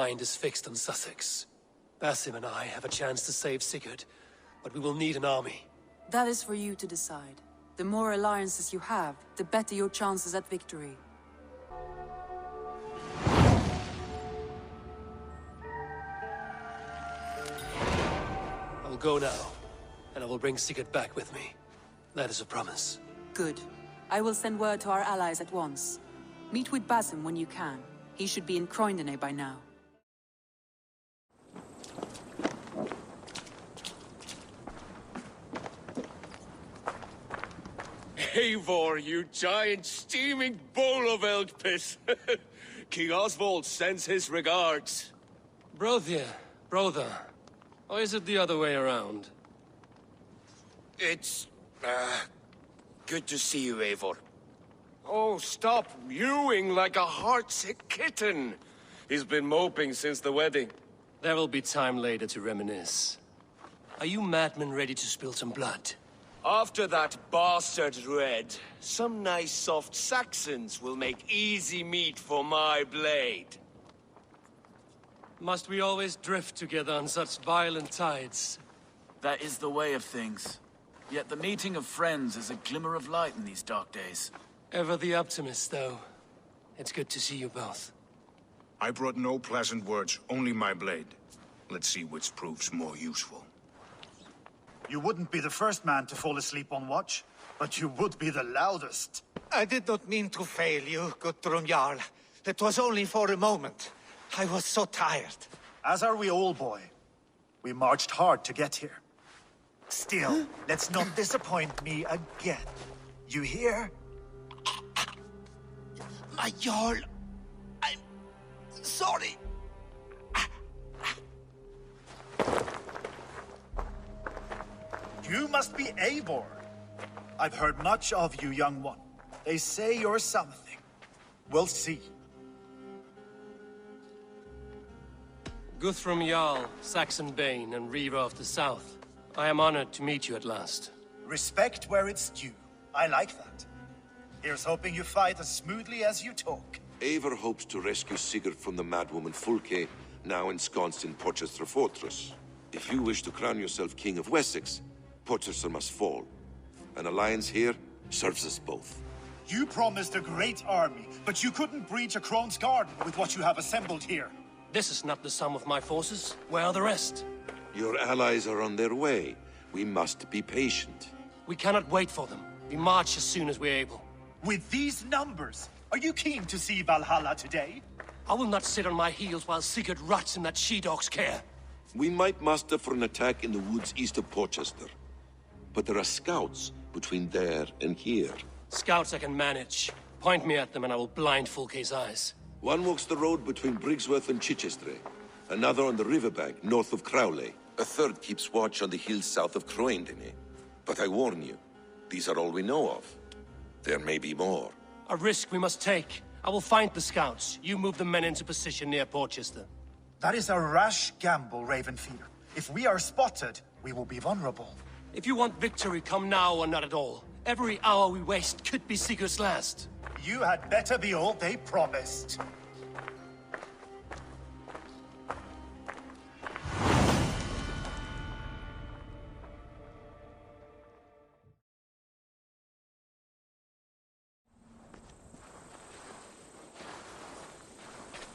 mind is fixed on Sussex. Basim and I have a chance to save Sigurd, but we will need an army. That is for you to decide. The more alliances you have, the better your chances at victory. I will go now, and I will bring Sigurd back with me. That is a promise. Good. I will send word to our allies at once. Meet with Basim when you can. He should be in Croydon by now. Eivor, you giant steaming bowl of elk piss! King Oswald sends his regards. Brothia, brother. Or is it the other way around? It's... good to see you, Eivor. Oh, stop mewing like a heartsick kitten. He's been moping since the wedding. There will be time later to reminisce. Are you madmen ready to spill some blood? After that bastard Red, some nice soft Saxons will make easy meat for my blade. Must we always drift together on such violent tides? That is the way of things. Yet the meeting of friends is a glimmer of light in these dark days. Ever the optimist, though. It's good to see you both. I brought no pleasant words, only my blade. Let's see which proves more useful. You wouldn't be the first man to fall asleep on watch, but you would be the loudest. I did not mean to fail you, Guthrum Jarl. It was only for a moment. I was so tired. As are we all, boy. We marched hard to get here. Still, let's not disappoint me again. You hear? My Jarl, I'm sorry. You must be Eivor. I've heard much of you, young one. They say you're something. We'll see. Guthrum Jarl, Saxon Bane, and Reaver of the South. I am honored to meet you at last. Respect where it's due. I like that. Here's hoping you fight as smoothly as you talk. Eivor hopes to rescue Sigurd from the madwoman Fulke, now ensconced in Porchester Fortress. If you wish to crown yourself King of Wessex, Porchester must fall. An alliance here serves us both. You promised a great army, but you couldn't breach a Crone's Garden with what you have assembled here. This is not the sum of my forces. Where are the rest? Your allies are on their way. We must be patient. We cannot wait for them. We march as soon as we're able. With these numbers, are you keen to see Valhalla today? I will not sit on my heels while Sigurd rots in that she-dog's care. We might muster for an attack in the woods east of Porchester. But there are scouts between there and here. Scouts I can manage. Point me at them and I will blind Fulke's eyes. One walks the road between Briggsworth and Chichester. Another on the riverbank north of Crowley. A third keeps watch on the hills south of Croydon. But I warn you, these are all we know of. There may be more. A risk we must take. I will find the scouts. You move the men into position near Porchester. That is a rash gamble, Ravenfeeder. If we are spotted, we will be vulnerable. If you want victory, come now or not at all. Every hour we waste could be Sigurd's last. You had better be all they promised.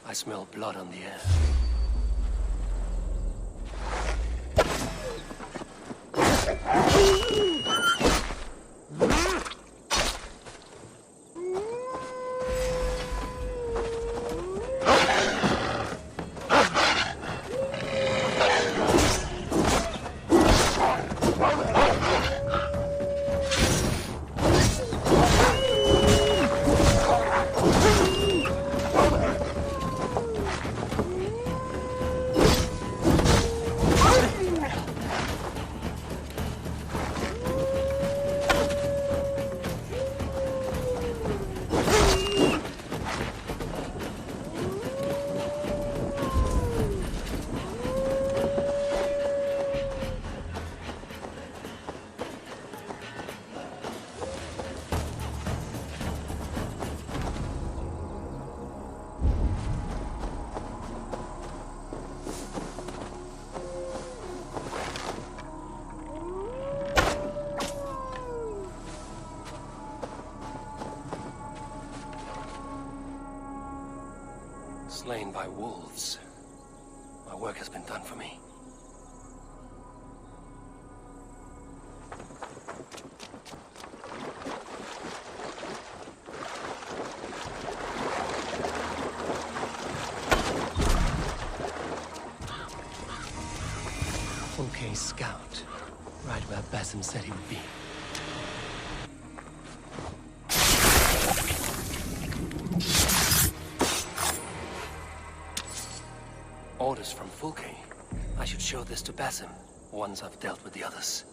I smell blood on the air. slain by wolves. My work has been done for me. Fulke's scout. Right where Basim said he would be. Orders from Fulke. I should show this to Basim, once I've dealt with the others.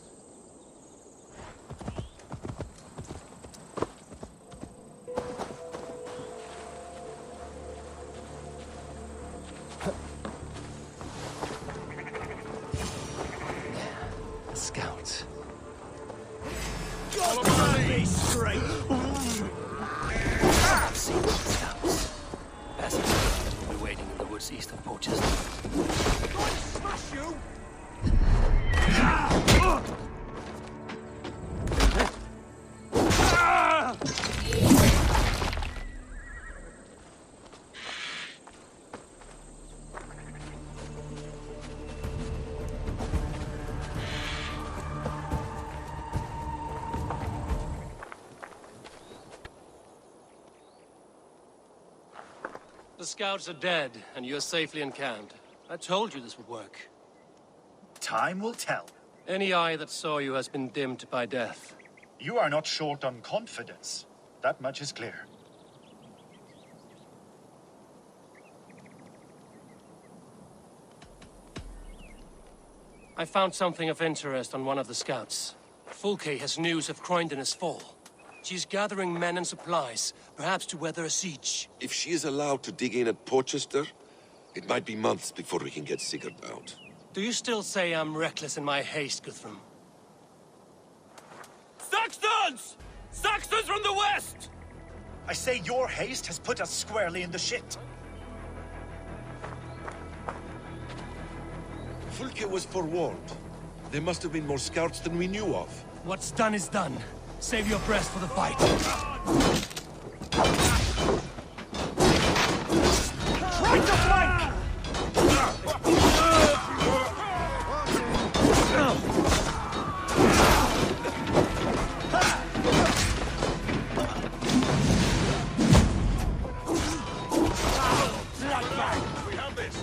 There, a scout. Straight. I've seen the scouts. Basim will be waiting in the woods east of Portchester. Smash you! The scouts are dead, and you're safely encamped. I told you this would work. Time will tell. Any eye that saw you has been dimmed by death. You are not short on confidence. That much is clear. I found something of interest on one of the scouts. Fulke has news of Croydon's fall. She's gathering men and supplies, perhaps to weather a siege. If she is allowed to dig in at Portchester, it might be months before we can get Sigurd out. Do you still say I'm reckless in my haste, Guthrum? Saxons! Saxons from the west! I say your haste has put us squarely in the shit. Fulke was forewarned. There must have been more scouts than we knew of. What's done is done. Save your breath for the fight. Right to flank! We have this!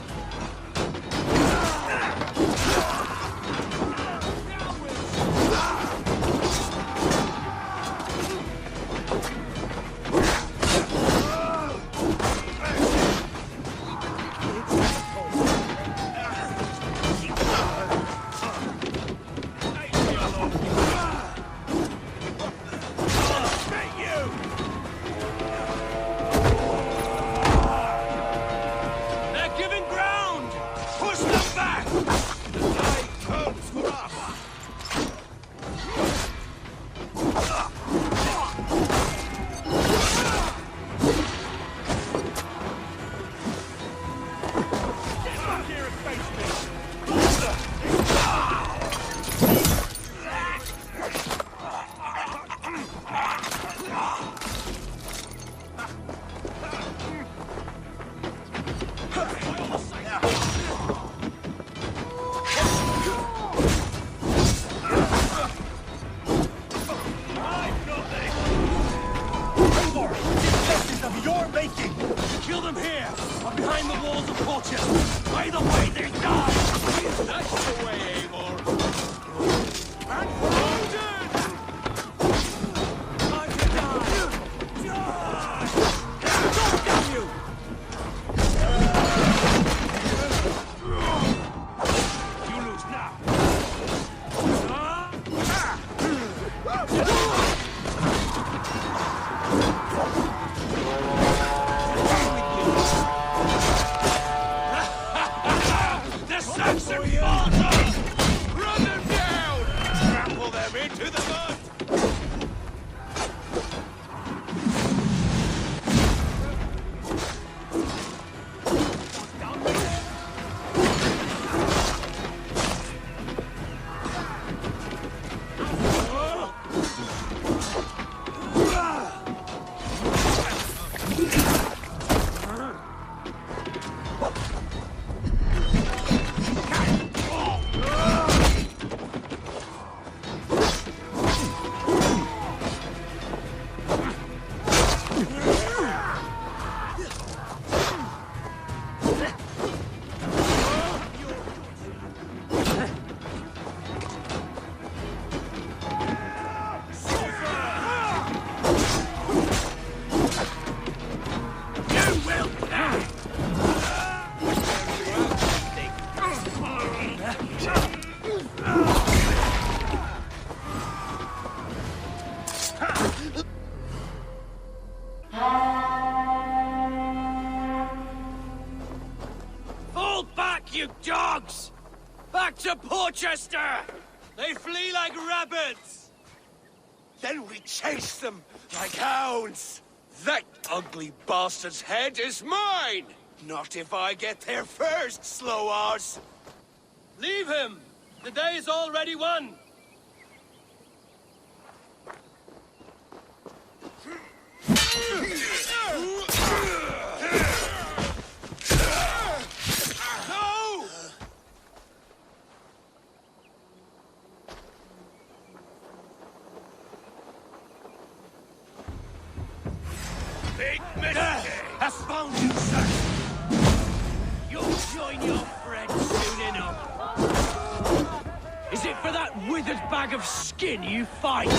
Porchester! They flee like rabbits! Then we chase them like hounds! That ugly bastard's head is mine! Not if I get there first, slow-arse! Leave him! The day is already won! No! Big mistake! Has found you, sir! You'll join your friends soon enough! Is it for that withered bag of skin you fight?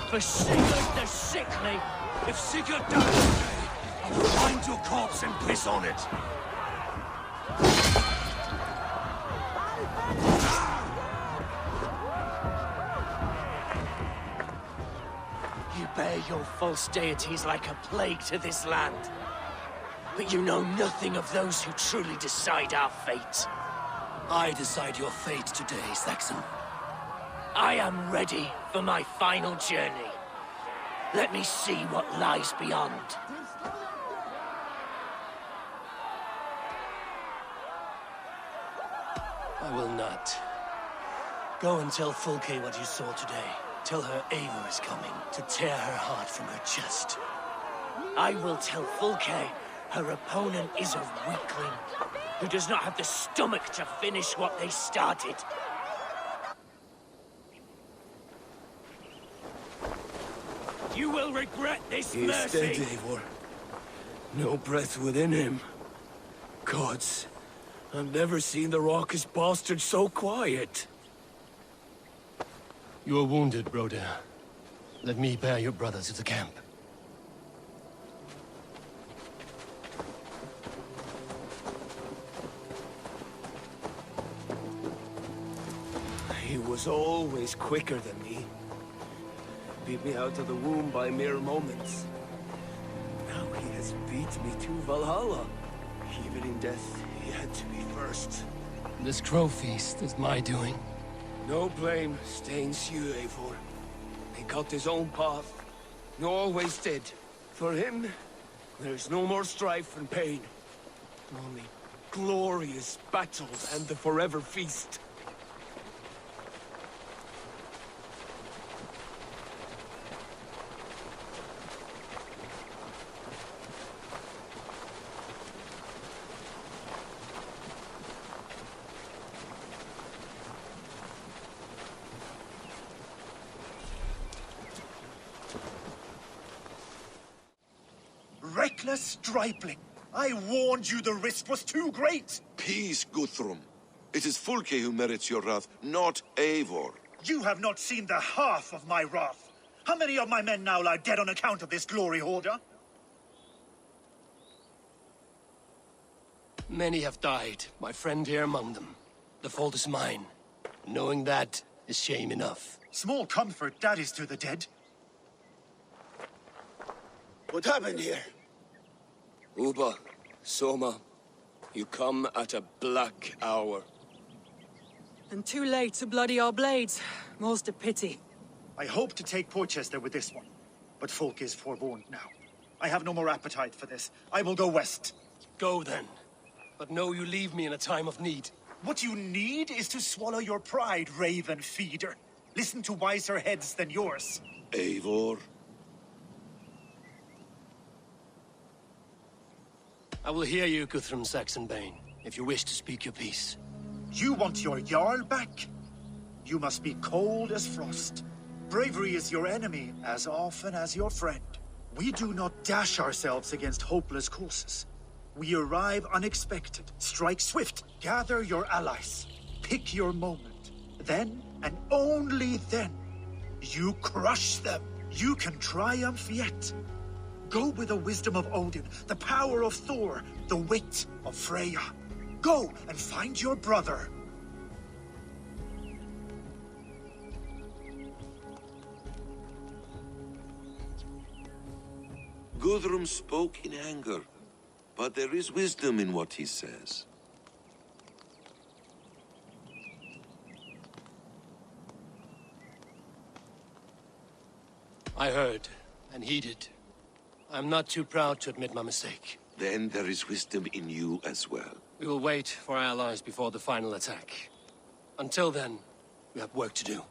For Sigurd the Sickly? If Sigurd dies today, I'll find your corpse and piss on it! You bear your false deities like a plague to this land. But you know nothing of those who truly decide our fate. I decide your fate today, Saxon. I am ready for my final journey. Let me see what lies beyond. I will not. Go and tell Fulke what you saw today. Tell her Eivor is coming to tear her heart from her chest. I will tell Fulke her opponent is a weakling who does not have the stomach to finish what they started. You will regret this mercy. He's dead, Eivor. No breath within him. Gods, I've never seen the raucous bastard so quiet. You are wounded, Broder. Let me bear your brother to the camp. He was always quicker than me. Beat me out of the womb by mere moments. Now he has beat me to Valhalla. Even in death, he had to be first. This crow feast is my doing. No blame stains you, Eivor. He cut his own path. He always did. For him, there's no more strife and pain. Only glorious battles and the forever feast. Reckless stripling! I warned you the risk was too great! Peace, Guthrum. It is Fulke who merits your wrath, not Eivor. You have not seen the half of my wrath. How many of my men now lie dead on account of this glory hoarder? Many have died, my friend here among them. The fault is mine. Knowing that is shame enough. Small comfort that is to the dead. What happened here? Uba, Soma, you come at a black hour. And too late to bloody our blades. More's the pity. I hope to take Porchester with this one, but folk is forewarned now. I have no more appetite for this. I will go west. Go then. But know you leave me in a time of need. What you need is to swallow your pride, raven feeder. Listen to wiser heads than yours. Eivor? I will hear you, Guthrum Saxonbane, if you wish to speak your piece. You want your Jarl back? You must be cold as frost. Bravery is your enemy as often as your friend. We do not dash ourselves against hopeless courses. We arrive unexpected, strike swift, gather your allies, pick your moment. Then, and only then, you crush them. You can triumph yet. Go with the wisdom of Odin, the power of Thor, the wit of Freya. Go and find your brother. Guthrum spoke in anger, but there is wisdom in what he says. I heard, and heeded. I'm not too proud to admit my mistake. Then there is wisdom in you as well. We will wait for our allies before the final attack. Until then, we have work to do.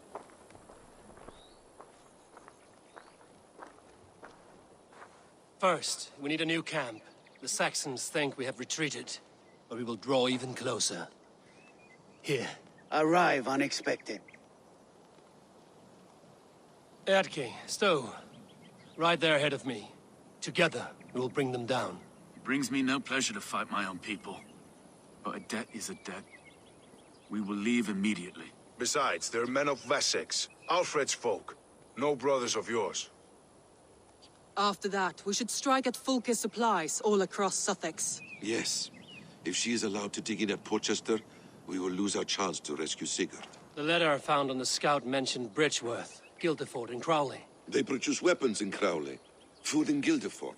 First, we need a new camp. The Saxons think we have retreated, but we will draw even closer. Here. Arrive unexpected. Erke, Stowe. Right there ahead of me. Together, we will bring them down. It brings me no pleasure to fight my own people. But a debt is a debt. We will leave immediately. Besides, they're men of Wessex, Alfred's folk. No brothers of yours. After that, we should strike at Fulke's supplies all across Sussex. Yes. If she is allowed to dig in at Portchester, we will lose our chance to rescue Sigurd. The letter I found on the scout mentioned Bridgeworth, Guildeford, and Crowley. They produce weapons in Crowley, food in Guildeford.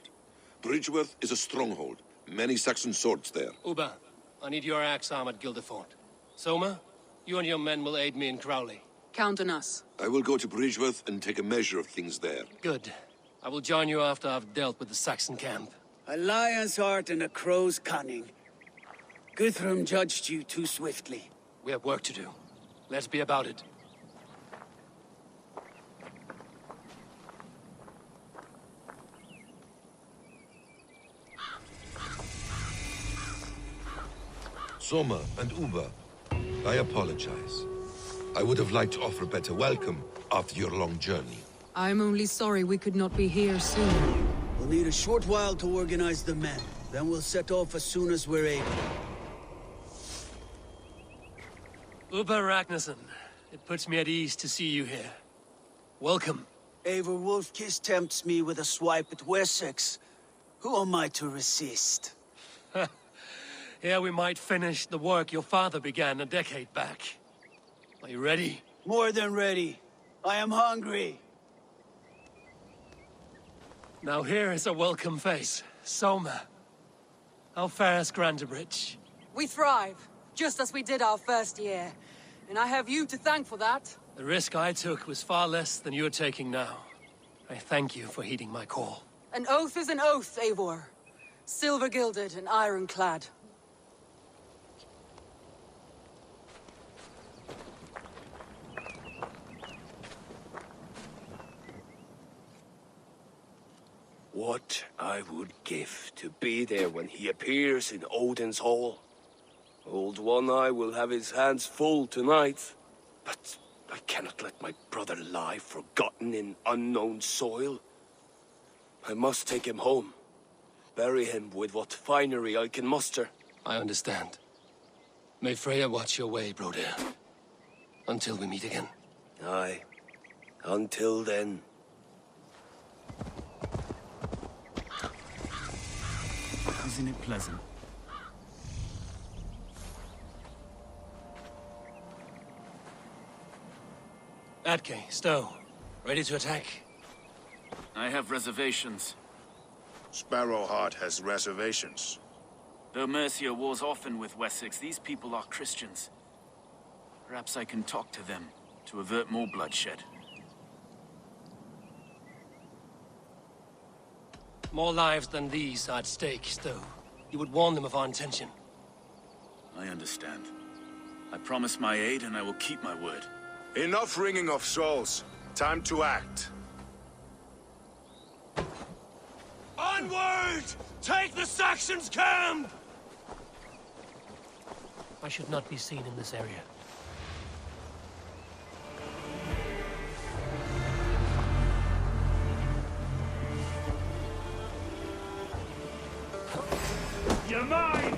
Bridgeworth is a stronghold. Many Saxon swords there. Uba, I need your axe arm at Guildeford. Soma, you and your men will aid me in Crowley. Count on us. I will go to Bridgeworth and take a measure of things there. Good. I will join you after I've dealt with the Saxon camp. A lion's heart and a crow's cunning. Guthrum judged you too swiftly. We have work to do. Let's be about it. Soma and Uba, I apologize. I would have liked to offer a better welcome after your long journey. I'm only sorry we could not be here sooner. We'll need a short while to organize the men. Then we'll set off as soon as we're able. Uba Ragnarsson, it puts me at ease to see you here. Welcome. Eivor Wolfkiss tempts me with a swipe at Wessex. Who am I to resist? Here we might finish the work your father began a decade back. Are you ready? More than ready. I am hungry. Now here is a welcome face. Soma. How fares Grantebridge? We thrive, just as we did our first year. And I have you to thank for that. The risk I took was far less than you're taking now. I thank you for heeding my call. An oath is an oath, Eivor. Silver-gilded and ironclad. What I would give to be there when he appears in Odin's Hall. Old One Eye will have his hands full tonight. But I cannot let my brother lie forgotten in unknown soil. I must take him home. Bury him with what finery I can muster. I understand. May Freya watch your way, Broder. Until we meet again. Aye. Until then. Isn't it pleasant? Atke, Stowe. Ready to attack? I have reservations. Sparrowheart has reservations. Though Mercia wars often with Wessex, these people are Christians. Perhaps I can talk to them to avert more bloodshed. More lives than these are at stake, Stowe. You would warn them of our intention. I understand. I promise my aid and I will keep my word. Enough ringing of souls. Time to act. Onward! Take the Saxons' camp! I should not be seen in this area. You're mine!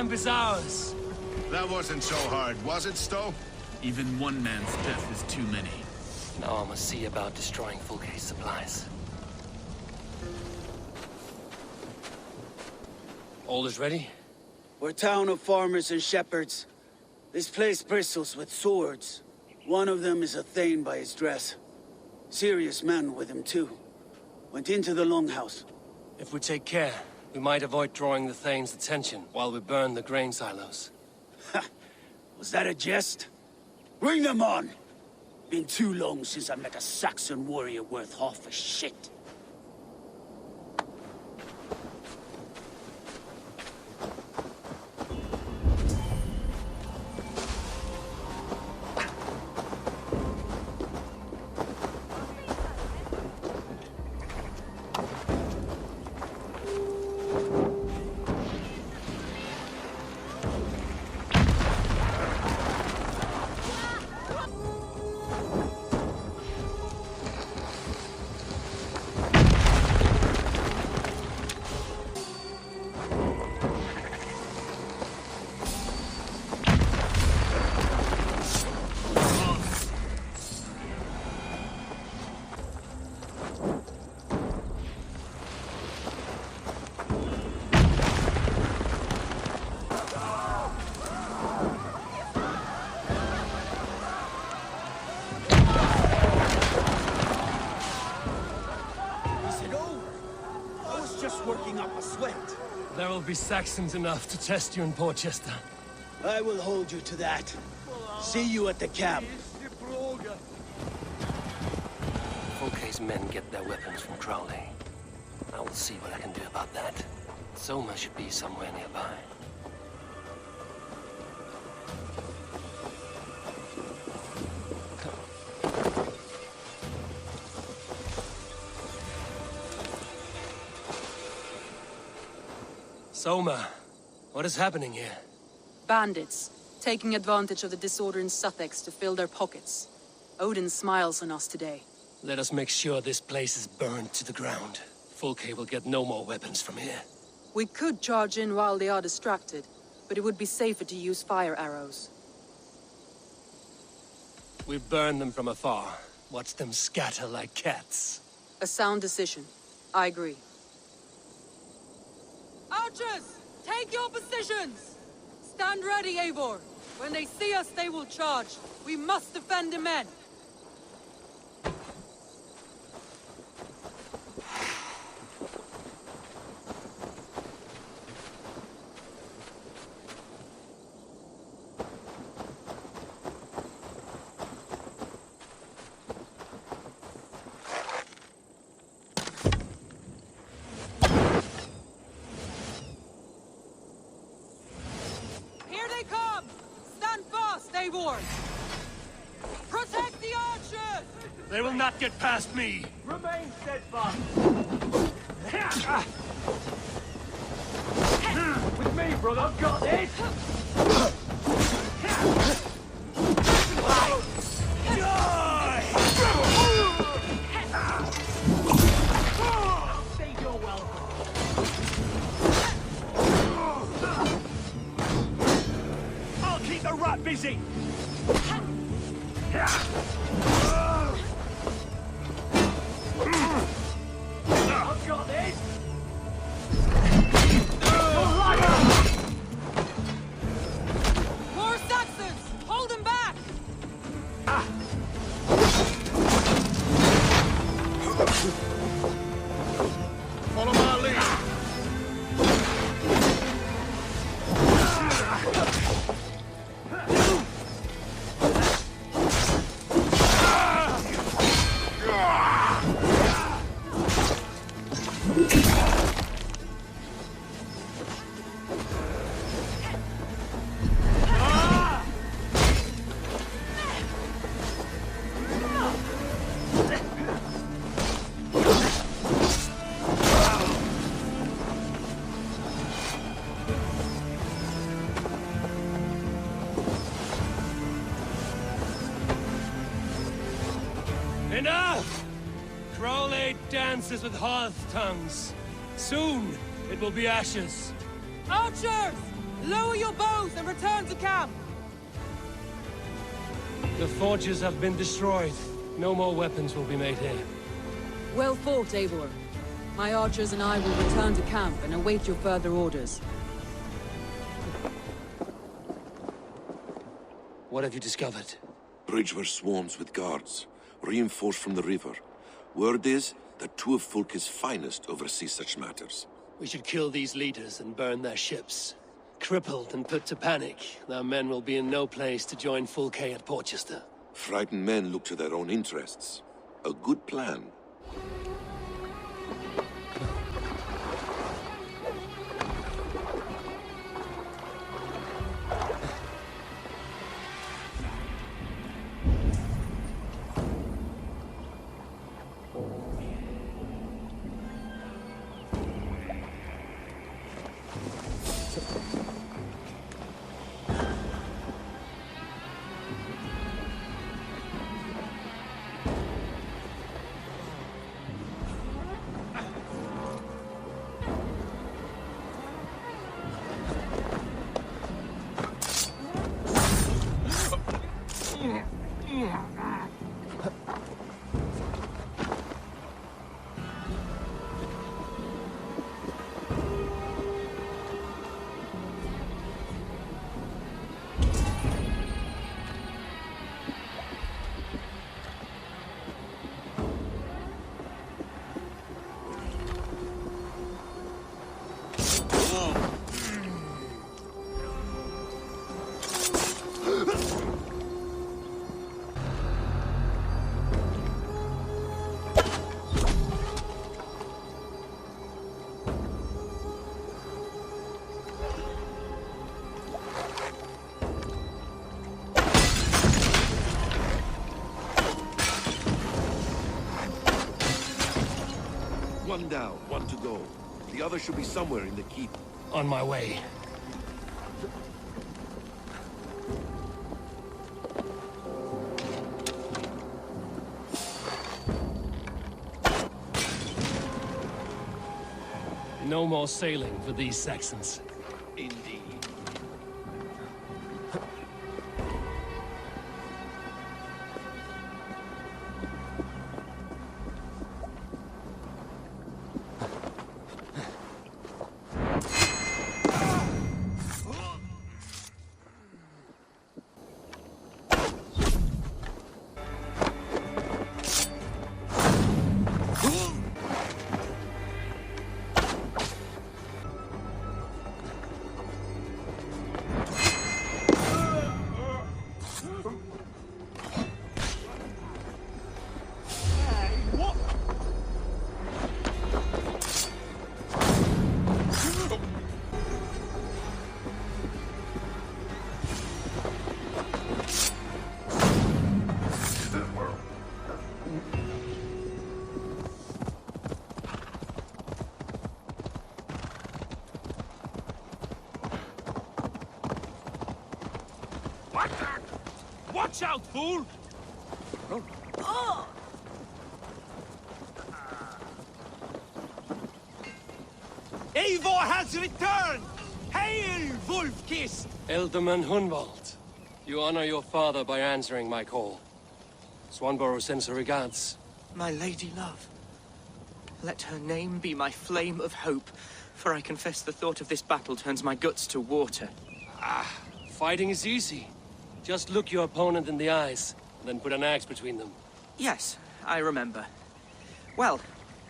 camp is ours. That wasn't so hard, was it, Stowe? Even one man's death is too many. Now I must see about destroying Fulke's supplies. All is ready? We're a town of farmers and shepherds. This place bristles with swords. One of them is a Thane by his dress. Serious man with him, too. Went into the longhouse. If we take care, we might avoid drawing the Thane's attention while we burn the grain silos. Ha! Was that a jest? Bring them on! Been too long since I met a Saxon warrior worth half a shit. There will be Saxons enough to test you in Portchester. I will hold you to that. See you at the camp. Fulke's men get their weapons from Crowley. I will see what I can do about that. Soma should be somewhere nearby. Soma, what is happening here? Bandits, taking advantage of the disorder in Sussex to fill their pockets. Odin smiles on us today. Let us make sure this place is burned to the ground. Fulke will get no more weapons from here. We could charge in while they are distracted, but it would be safer to use fire arrows. We burn them from afar. Watch them scatter like cats. A sound decision. I agree. Archers! Take your positions! Stand ready, Eivor! When they see us, they will charge. We must defend the men! Protect the archers! They will not get past me! Remain steadfast! With me, brother! I've got this! Say you're welcome. I'll keep the rat busy! I've got this! More Saxons! Hold them back! Follow my lead. Enough! Crowley dances with hearth tongues. Soon, it will be ashes. Archers! Lower your bows and return to camp! The forges have been destroyed. No more weapons will be made here. Well fought, Eivor. My archers and I will return to camp and await your further orders. What have you discovered? Bridge were swarms with guards, reinforced from the river. Word is that two of Fulke's finest oversee such matters. We should kill these leaders and burn their ships. Crippled and put to panic, their men will be in no place to join Fulke at Portchester. Frightened men look to their own interests. A good plan. One down, one to go. The other should be somewhere in the keep. On my way. No more sailing for these Saxons. Indeed. Watch out, fool! Eivor has returned! Hail, Wolf-Kissed! Elderman Hunwald, you honor your father by answering my call. Swanborough sends her regards. My lady love. Let her name be my flame of hope, for I confess the thought of this battle turns my guts to water. Fighting is easy. Just look your opponent in the eyes, then put an axe between them. Yes, I remember. Well,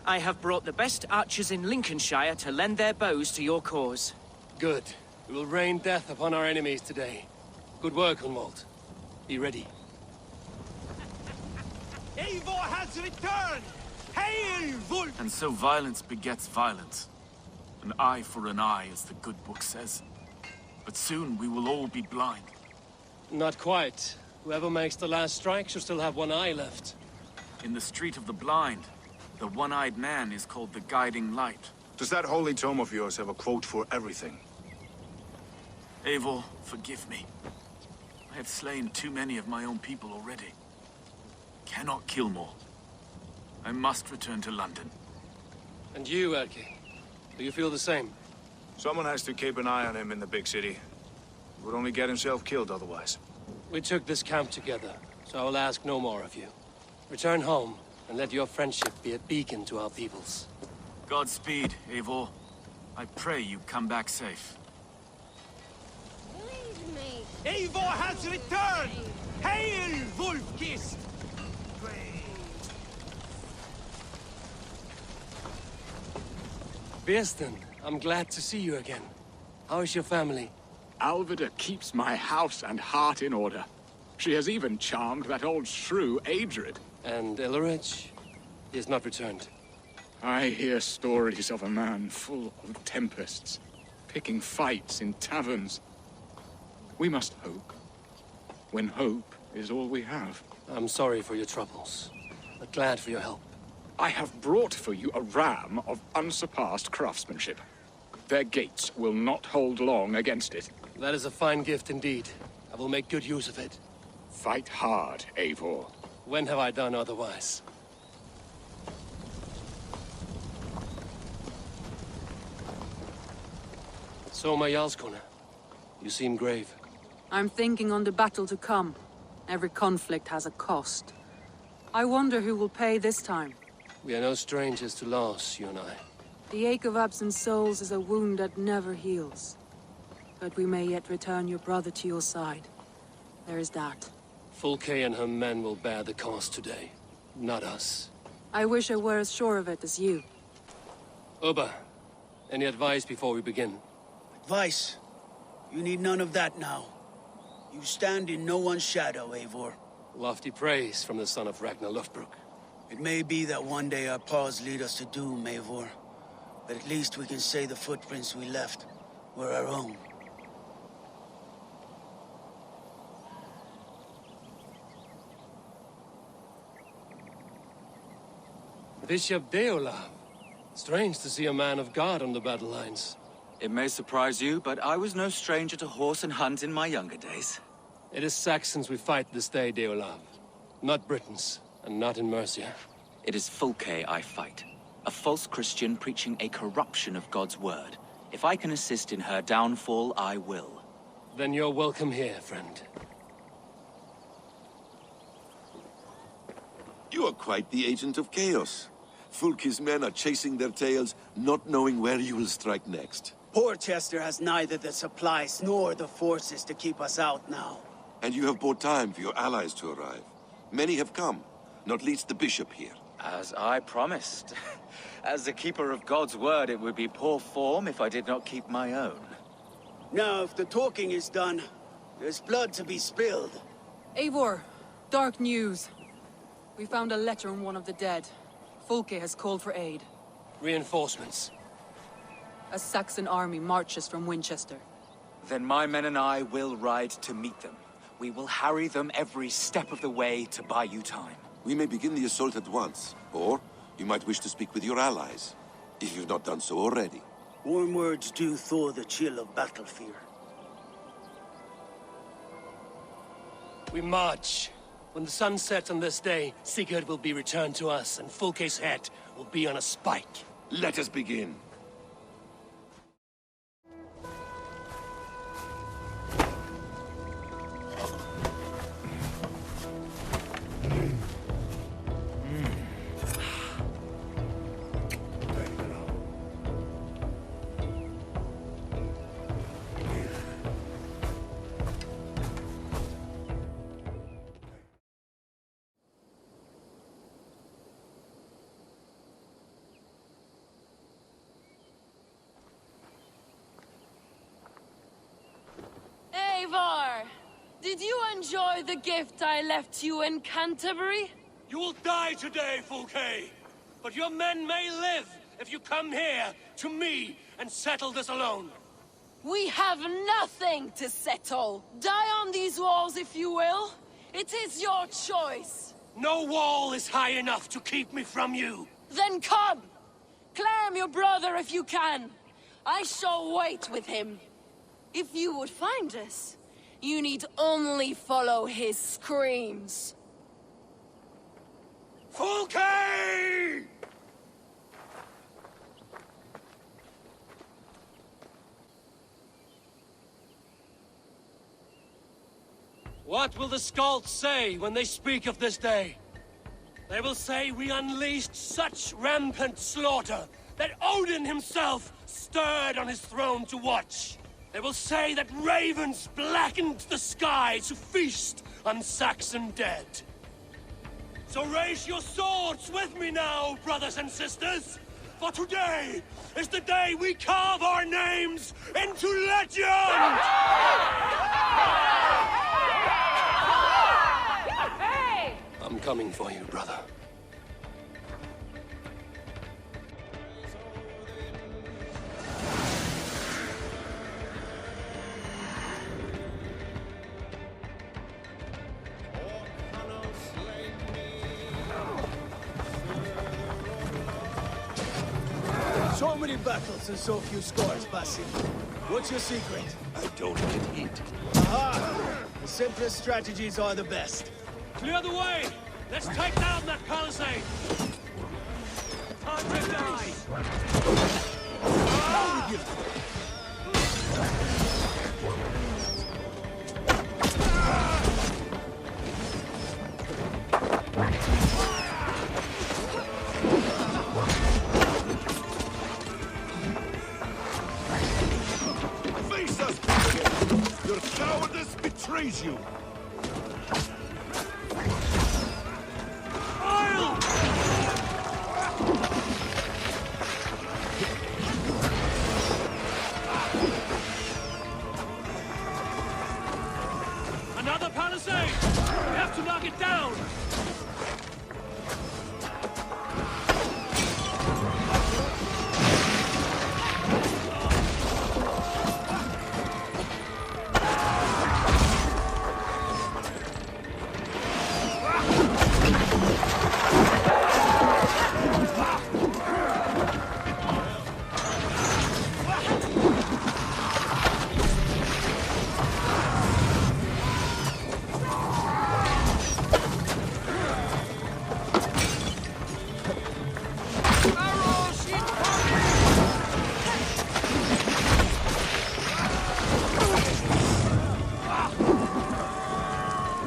I have brought the best archers in Lincolnshire to lend their bows to your cause. Good. We will rain death upon our enemies today. Good work, Hunwald. Be ready. Eivor has returned! Hail, Wolf! And so violence begets violence. An eye for an eye, as the good book says. But soon we will all be blind. Not quite. Whoever makes the last strike should still have one eye left. In the Street of the Blind, the one-eyed man is called the Guiding Light. Does that holy tome of yours have a quote for everything? Eivor, forgive me. I have slain too many of my own people already. Cannot kill more. I must return to London. And you, Erke? Do you feel the same? Someone has to keep an eye on him in the big city. He would only get himself killed otherwise. We took this camp together, so I will ask no more of you. Return home, and let your friendship be a beacon to our peoples. Godspeed, Eivor. I pray you come back safe. Leave me! Eivor has returned! Hail, Wolf-Kissed! Birsten, I'm glad to see you again. How is your family? Alvida keeps my house and heart in order. She has even charmed that old shrew, Adrid. And Elrich? He has not returned. I hear stories of a man full of tempests, picking fights in taverns. We must hope, when hope is all we have. I'm sorry for your troubles, but glad for your help. I have brought for you a ram of unsurpassed craftsmanship. Their gates will not hold long against it. That is a fine gift indeed. I will make good use of it. Fight hard, Eivor. When have I done otherwise? So, my Jarlskona, you seem grave. I'm thinking on the battle to come. Every conflict has a cost. I wonder who will pay this time. We are no strangers to loss, you and I. The ache of absent souls is a wound that never heals. But we may yet return your brother to your side. There is that. Fulke and her men will bear the cost today, not us. I wish I were as sure of it as you. Ubba, any advice before we begin? Advice? You need none of that now. You stand in no one's shadow, Eivor. Lofty praise from the son of Ragnar Lothbrok. It may be that one day our paths lead us to doom, Eivor. But at least we can say the footprints we left were our own. Bishop Deolav. Strange to see a man of God on the battle lines. It may surprise you, but I was no stranger to horse and hunt in my younger days. It is Saxons we fight this day, Deolav. Not Britons, and not in Mercia. It is Fulke I fight. A false Christian preaching a corruption of God's word. If I can assist in her downfall, I will. Then you're welcome here, friend. You are quite the agent of chaos. Fulke's men are chasing their tails, not knowing where you will strike next. Porchester has neither the supplies nor the forces to keep us out now. And you have bought time for your allies to arrive. Many have come, not least the bishop here. As I promised. As the keeper of God's word, it would be poor form if I did not keep my own. Now, if the talking is done, there's blood to be spilled. Eivor, dark news. We found a letter on one of the dead. Fulke has called for aid. Reinforcements. A Saxon army marches from Winchester. Then my men and I will ride to meet them. We will harry them every step of the way to buy you time. We may begin the assault at once, or you might wish to speak with your allies, if you've not done so already. Warm words do thaw the chill of battle fear. We march. When the sun sets on this day, Sigurd will be returned to us, and Fulke's head will be on a spike. Let us begin. Eivor! Did you enjoy the gift I left you in Canterbury? You will die today, Fulke! But your men may live if you come here, to me, and settle this alone. We have nothing to settle. Die on these walls if you will. It is your choice. No wall is high enough to keep me from you. Then come! Claim your brother if you can. I shall wait with him. If you would find us, you need only follow his screams. Fulke! What will the Skalds say when they speak of this day? They will say we unleashed such rampant slaughter that Odin himself stirred on his throne to watch. They will say that ravens blackened the sky to feast on Saxon dead. So raise your swords with me now, brothers and sisters! For today is the day we carve our names into legend! I'm coming for you, brother. So many battles and so few scores, Basim. What's your secret? I don't get hit. Aha! The simplest strategies are the best. Clear the way! Let's take down that palisade! Time to die! Down with you! Face us! Your cowardice betrays you! Another palisade! We have to knock it down!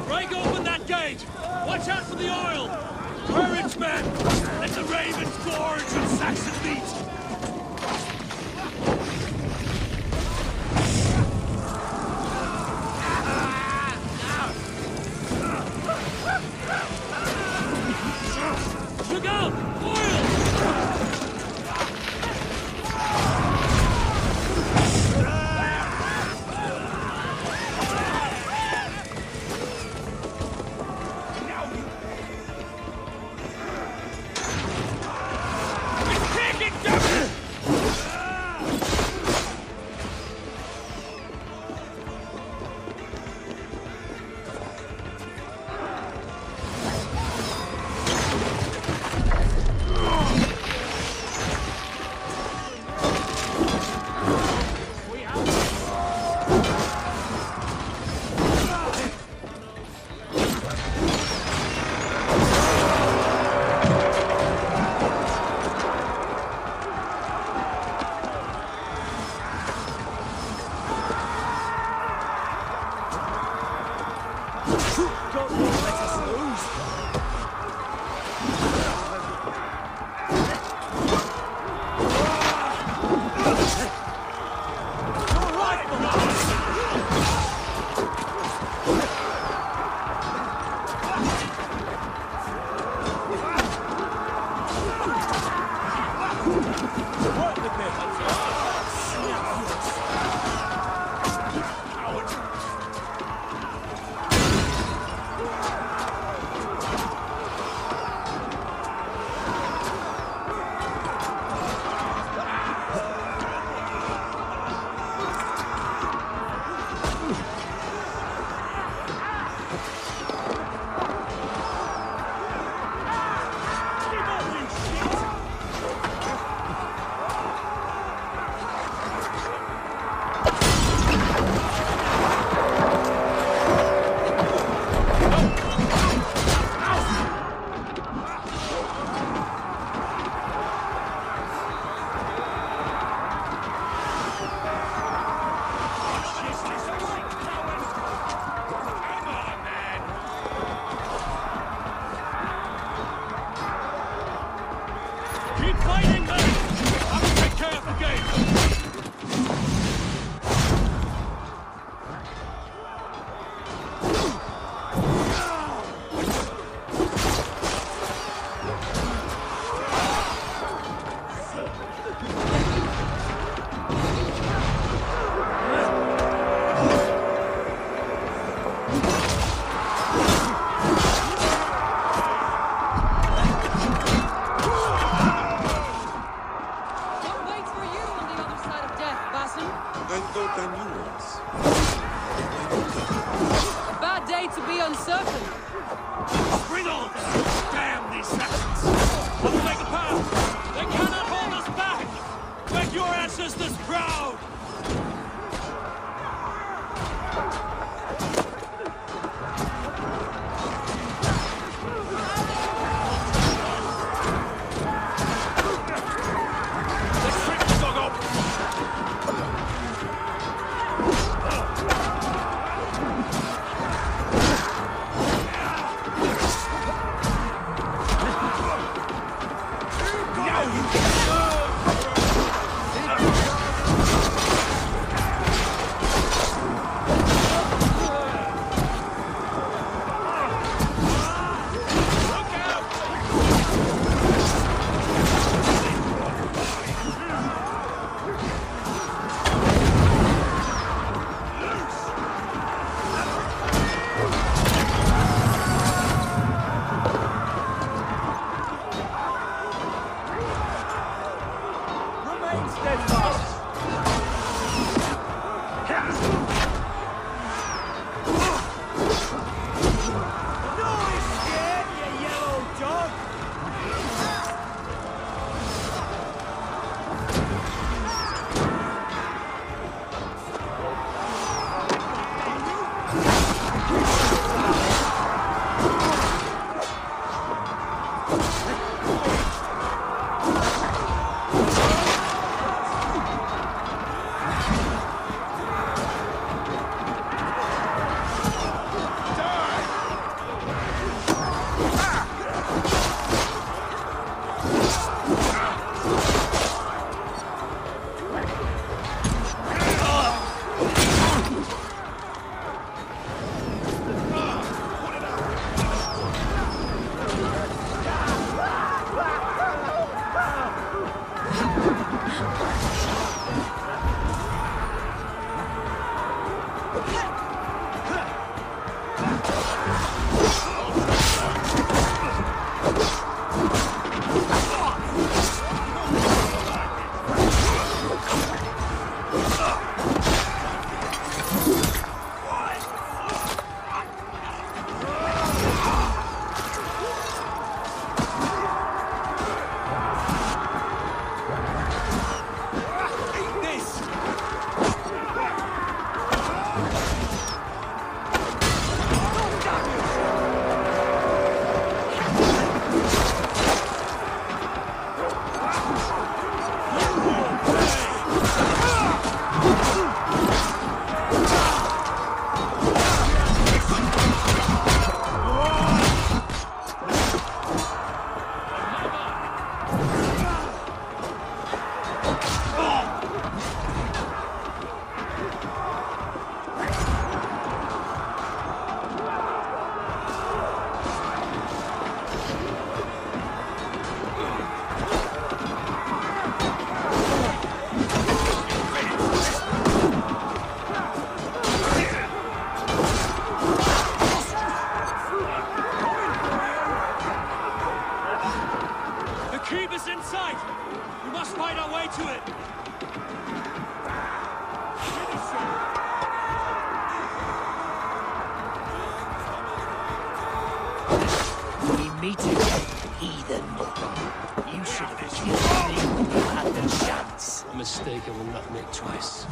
Break open that gate! Watch out for the oil! Courage, men! Let the ravens gorge on Saxon meat! Look out! Oil! Keep fighting, men! I will take care of the gate! Mistake I will not make twice.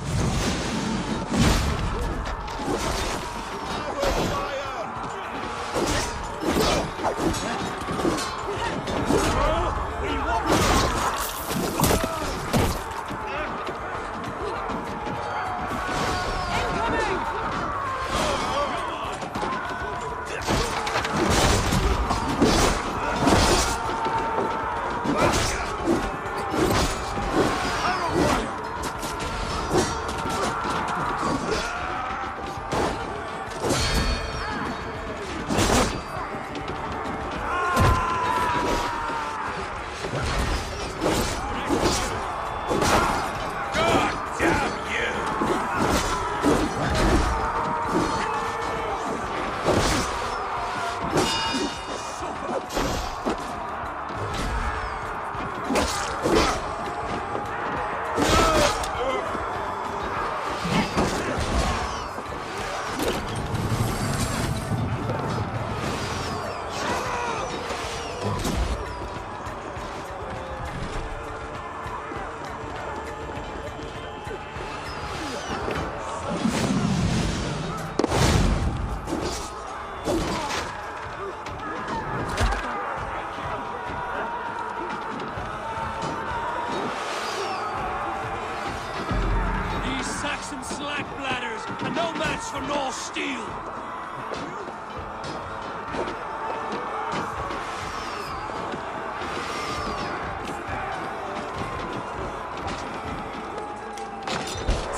For Norse steel!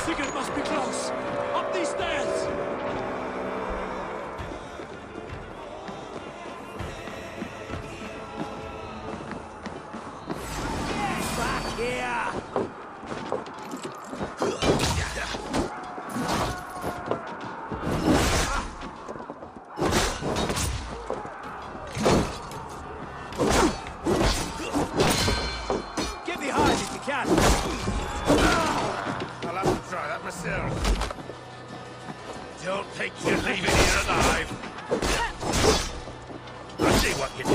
Sigurd must be close! Up these stairs! Back here! Don't think you're leaving here alive. I'll see what you do.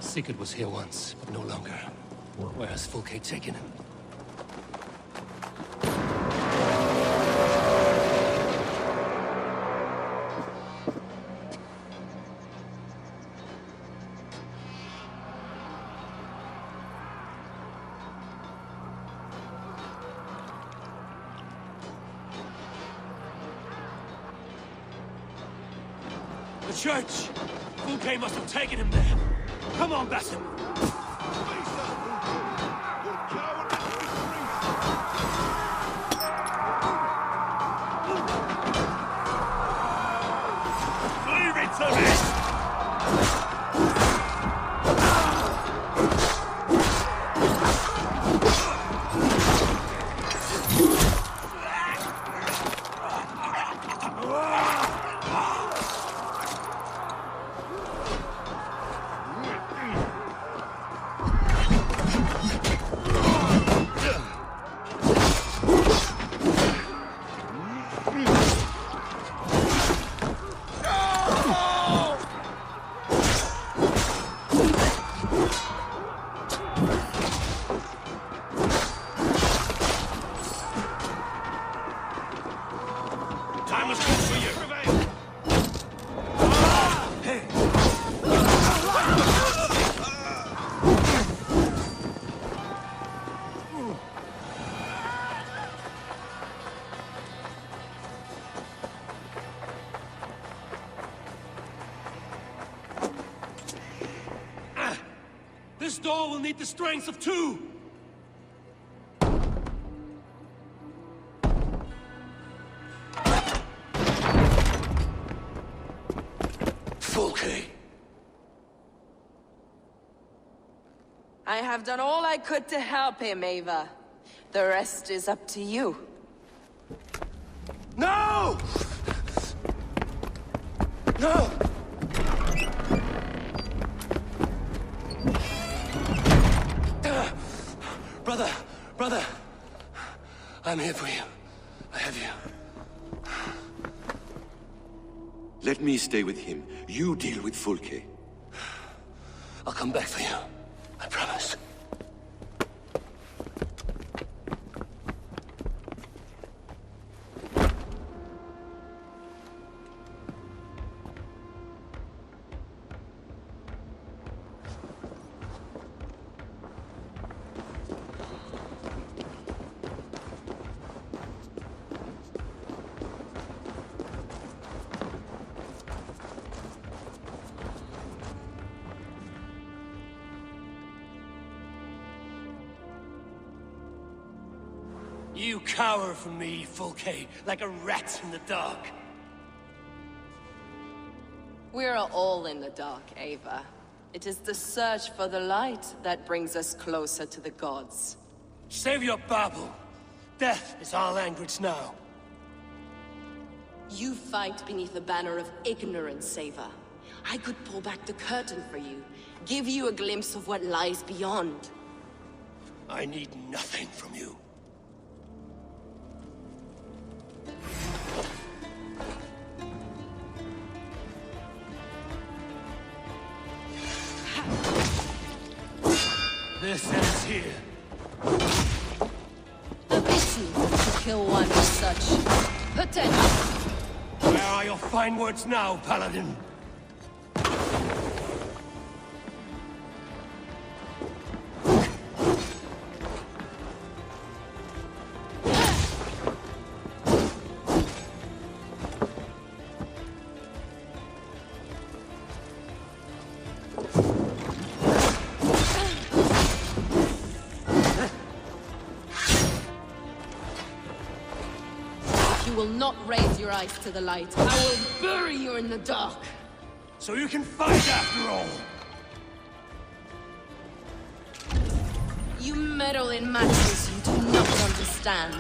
Sigurd was here once, but no longer. Where has Fulke taken him? The church! Fulke must have taken him there. Come on, Basim! Leave it to me! This door will need the strength of two! Fulke! I have done all I could to help him, Ava. The rest is up to you. No! No! Brother! I'm here for you. I have you. Let me stay with him. You deal with Fulke. I'll come back for you. I promise. You cower from me, Fulke, like a rat in the dark. We're all in the dark, Ava. It is the search for the light that brings us closer to the gods. Save your babble. Death is our language now. You fight beneath a banner of ignorance, Ava. I could pull back the curtain for you, give you a glimpse of what lies beyond. I need nothing from you. This ends here. A pity to kill one with such potential. Where are your fine words now, Paladin? You will not raise your eyes to the light. I will bury you in the dark. So you can fight after all. You meddle in matters you do not understand.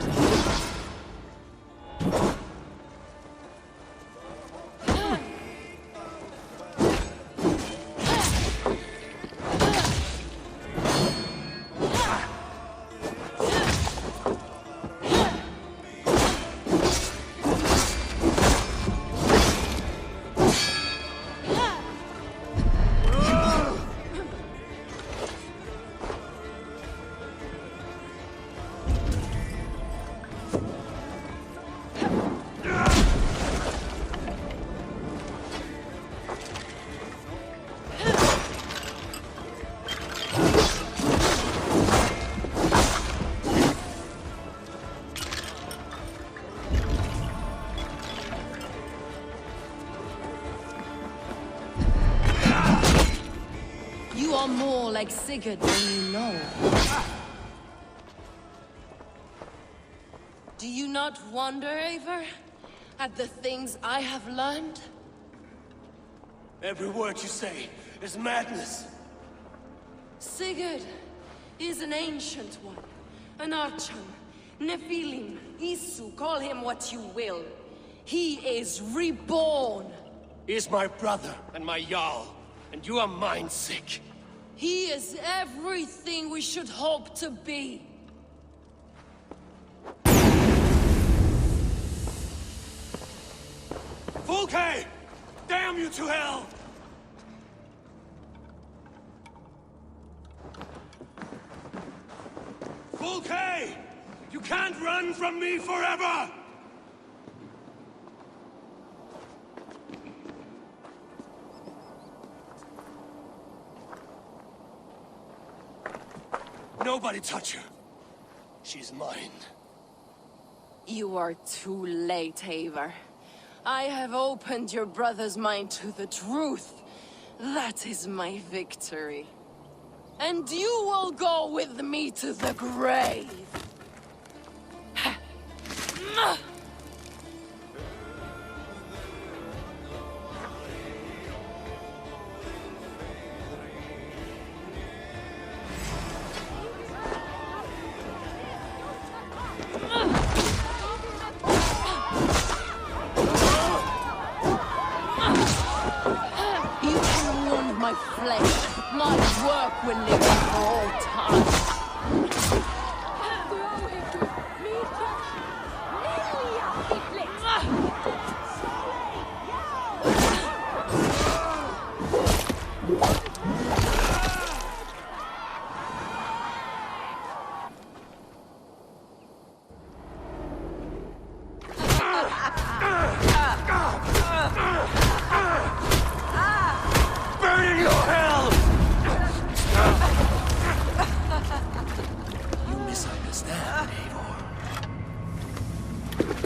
You are more like Sigurd than you know. Do you not wonder, Eivor, at the things I have learned? Every word you say is madness. Sigurd is an ancient one, an Archon, Nephilim, Isu, call him what you will. He is reborn. He is my brother and my Jarl, and you are mind sick. He is everything we should hope to be. Fulke! Damn you to hell! Fulke! You can't run from me forever! Nobody touch her. She's mine. You are too late, Eivor. I have opened your brother's mind to the truth. That is my victory. And you will go with me to the grave. My flesh, my work will live for all time.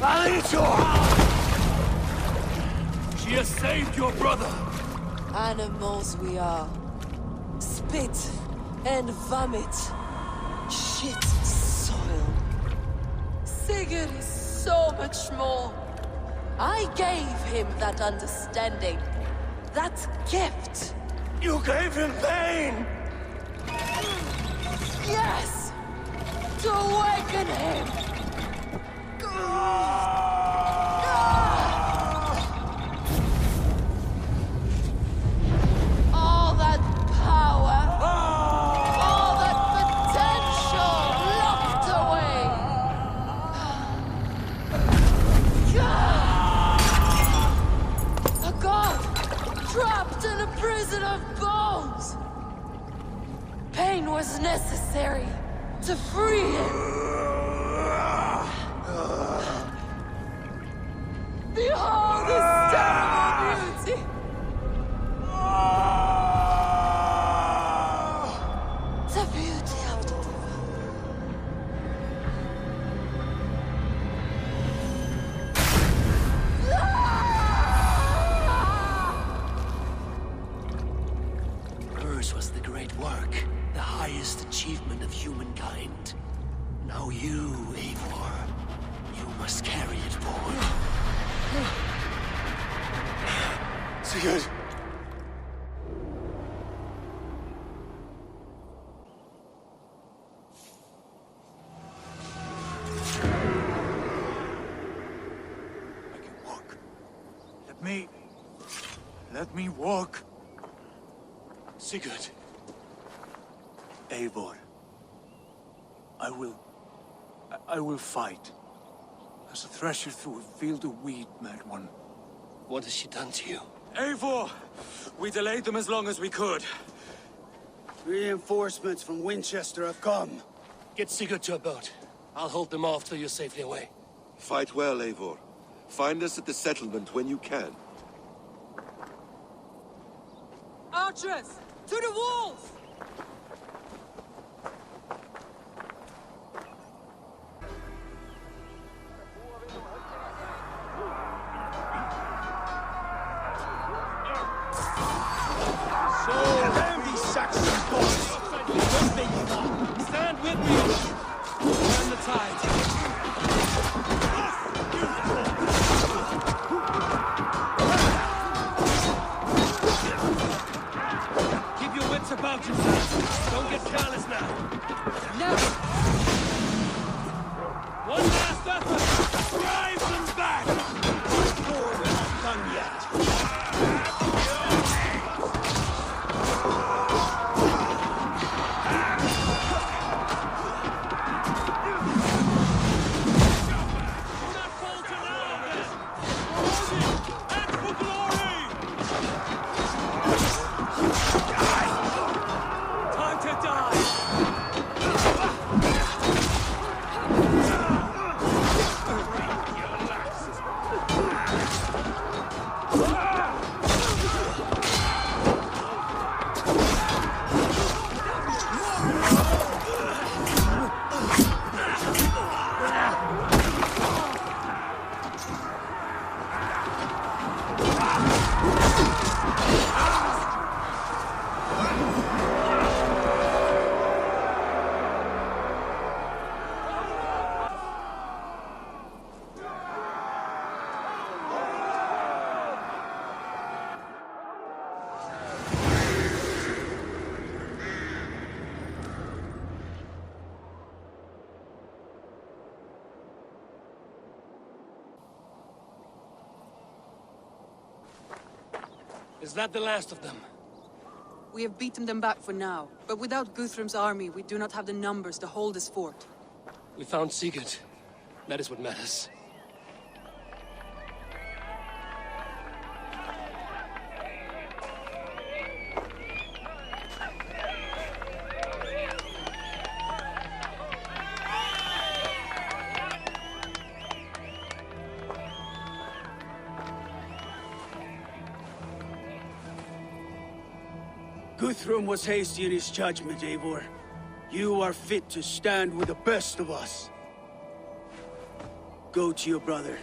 I'll eat your heart! She has saved your brother! Animals we are. Spit and vomit. Shit soil. Sigurd is so much more. I gave him that understanding. That gift. You gave him pain! Yes! To awaken him! All that power, all that potential locked away! A god trapped in a prison of bones! Pain was necessary to free him! Behold this terrible beauty! The beauty of the Hers was the great work, the highest achievement of humankind. Now you, Eivor, you must carry it forward. Sigurd! I can walk. Let me walk. Sigurd. Eivor. I will fight. As a thresher through a field of wheat, mad one. What has she done to you? Eivor! We delayed them as long as we could. Reinforcements from Winchester have come. Get Sigurd to a boat. I'll hold them off till you're safely away. Fight well, Eivor. Find us at the settlement when you can. Archers! To the walls! Stand with me! Turn the tide. Keep your wits about you, son. Don't get careless now. No! One last effort! Drive them back! We're not done yet. Is that the last of them? We have beaten them back for now, but without Guthrum's army, we do not have the numbers to hold this fort. We found Sigurd. That is what matters. Guthrum was hasty in his judgment, Eivor. You are fit to stand with the best of us. Go to your brother.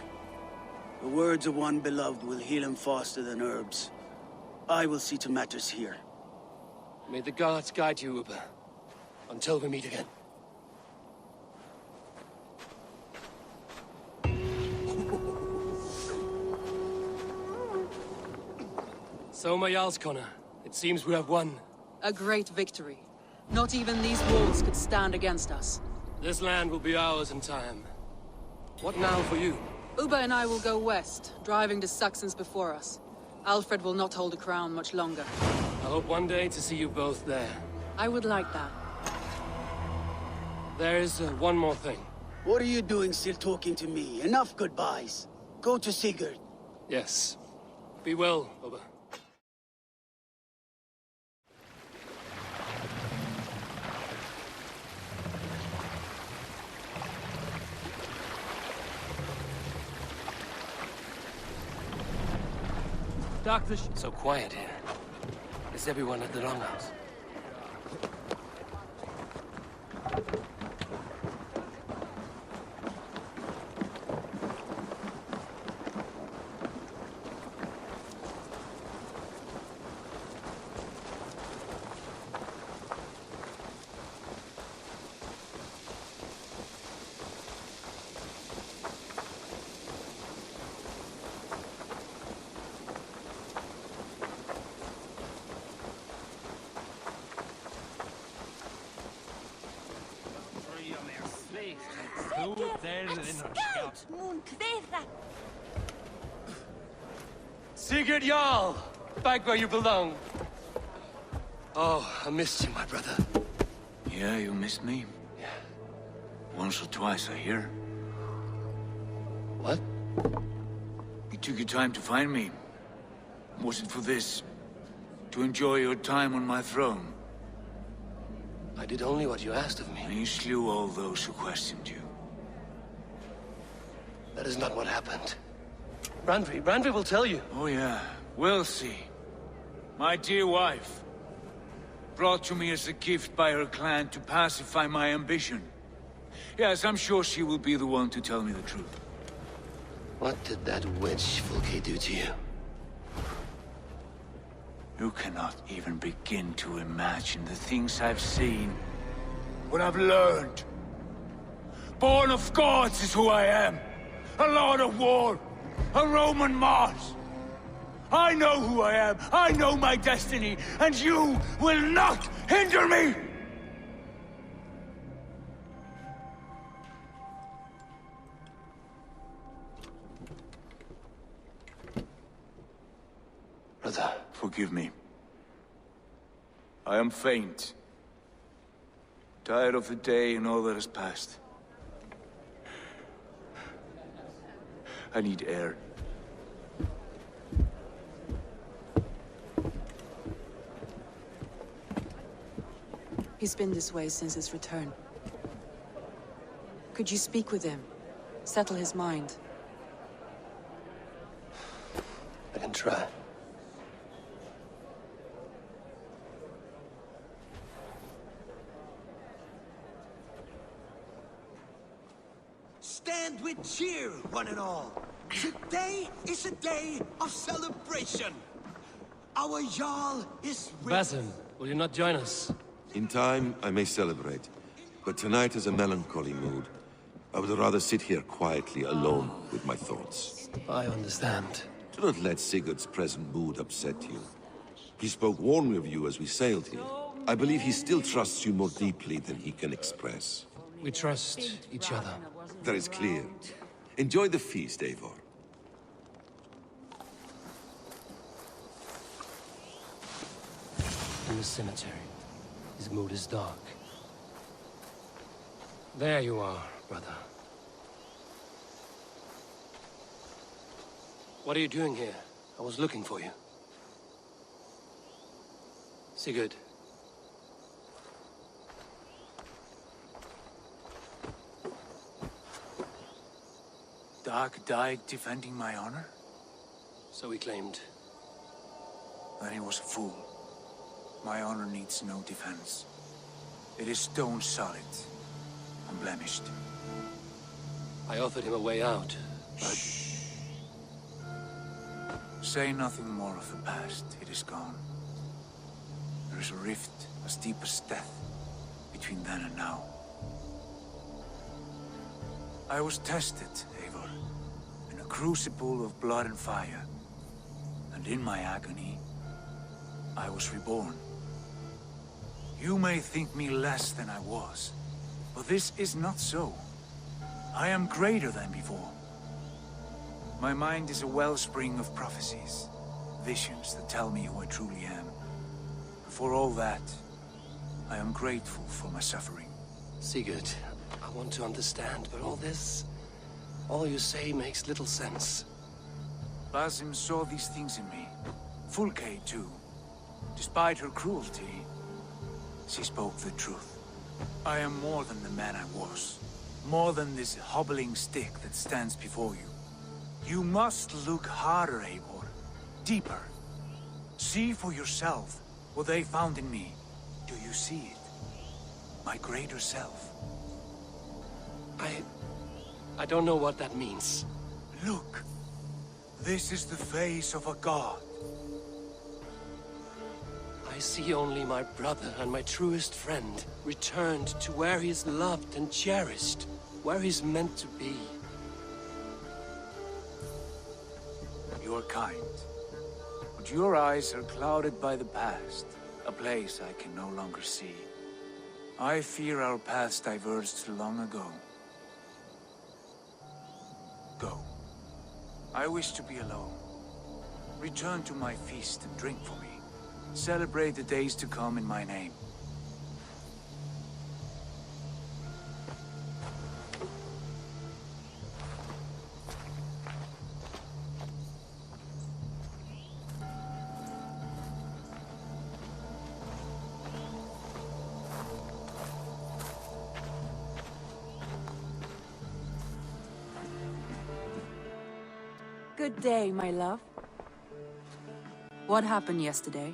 The words of one beloved will heal him faster than herbs. I will see to matters here. May the gods guide you, Uber. Until we meet again. So, my Jarlskona, it seems we have won. A great victory. Not even these walls could stand against us. This land will be ours in time. What now for you? Uba and I will go west, driving the Saxons before us. Alfred will not hold the crown much longer. I hope one day to see you both there. I would like that. There is one more thing. What are you doing still talking to me? Enough goodbyes. Go to Sigurd. Yes. Be well, Uba. Doctor, so quiet here. Is everyone at the longhouse? Sigurd Jarl! Back where you belong. Oh, I missed you, my brother. Yeah, you missed me? Yeah. Once or twice, I hear. What? You took your time to find me. Was it for this? To enjoy your time on my throne? I did only what you asked of me. And you slew all those who questioned you. That is not what happened. Randvi will tell you. Oh yeah, we'll see. My dear wife, brought to me as a gift by her clan to pacify my ambition. Yes, I'm sure she will be the one to tell me the truth. What did that witch Fulke do to you? You cannot even begin to imagine the things I've seen. What I've learned. Born of gods is who I am. A lord of war. A Roman Mars. I know who I am. I know my destiny. And you will not hinder me! Brother. Forgive me. I am faint. Tired of the day and all that has passed. I need air. He's been this way since his return. Could you speak with him? Settle his mind? I can try. Stand with cheer, one and all. Today is a day of celebration. Our Jarl is with... Basim, will you not join us? In time, I may celebrate. But tonight is a melancholy mood. I would rather sit here quietly, alone, with my thoughts. I understand. Do not let Sigurd's present mood upset you. He spoke warmly of you as we sailed here. I believe he still trusts you more deeply than he can express. We trust each other. That is clear. Enjoy the feast, Eivor. In the cemetery. His mood is dark. There you are, brother. What are you doing here? I was looking for you. Sigurd. Dag died defending my honor? So he claimed. Then he was a fool. My honor needs no defense. It is stone solid, unblemished. I offered him a way out, but... Say nothing more of the past. It is gone. There is a rift as deep as death between then and now. I was tested, Eivor, in a crucible of blood and fire. And in my agony, I was reborn. You may think me less than I was, but this is not so. I am greater than before. My mind is a wellspring of prophecies, visions that tell me who I truly am. For all that, I am grateful for my suffering. Sigurd, I want to understand, but all you say makes little sense. Basim saw these things in me. Fulke, too. Despite her cruelty, she spoke the truth. I am more than the man I was. More than this hobbling stick that stands before you. You must look harder, Eivor. Deeper. See for yourself what they found in me. Do you see it? My greater self. I don't know what that means. Look. This is the face of a god. I see only my brother and my truest friend returned to where he is loved and cherished, where he's meant to be. You are kind, but your eyes are clouded by the past, a place I can no longer see. I fear our paths diverged long ago. Go. I wish to be alone. Return to my feast and drink for me. Celebrate the days to come in my name. Good day, my love. What happened yesterday?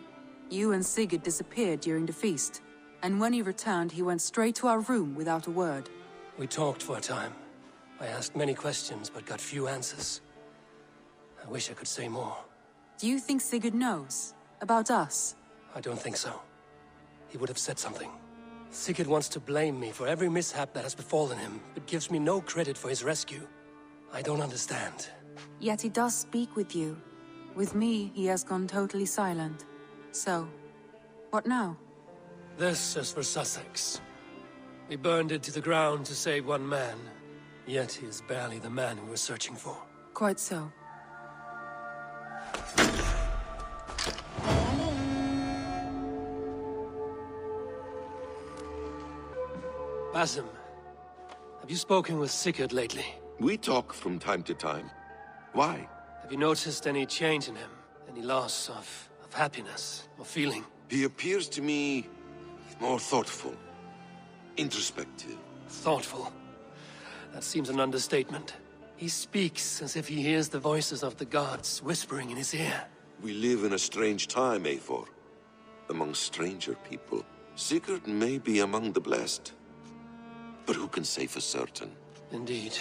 You and Sigurd disappeared during the feast, and when he returned, he went straight to our room without a word. We talked for a time. I asked many questions, but got few answers. I wish I could say more. Do you think Sigurd knows? About us? I don't think so. He would have said something. Sigurd wants to blame me for every mishap that has befallen him, but gives me no credit for his rescue. I don't understand. Yet he does speak with you. With me, he has gone totally silent. So, what now? This is for Sussex. We burned it to the ground to save one man. Yet he is barely the man we were searching for. Quite so. Basim, have you spoken with Sigurd lately? We talk from time to time. Why? Have you noticed any change in him? Any loss of happiness or feeling? He appears to me more thoughtful, introspective. Thoughtful? That seems an understatement. He speaks as if he hears the voices of the gods whispering in his ear. We live in a strange time, Eivor. Among stranger people. Sigurd may be among the blessed. But who can say for certain? Indeed.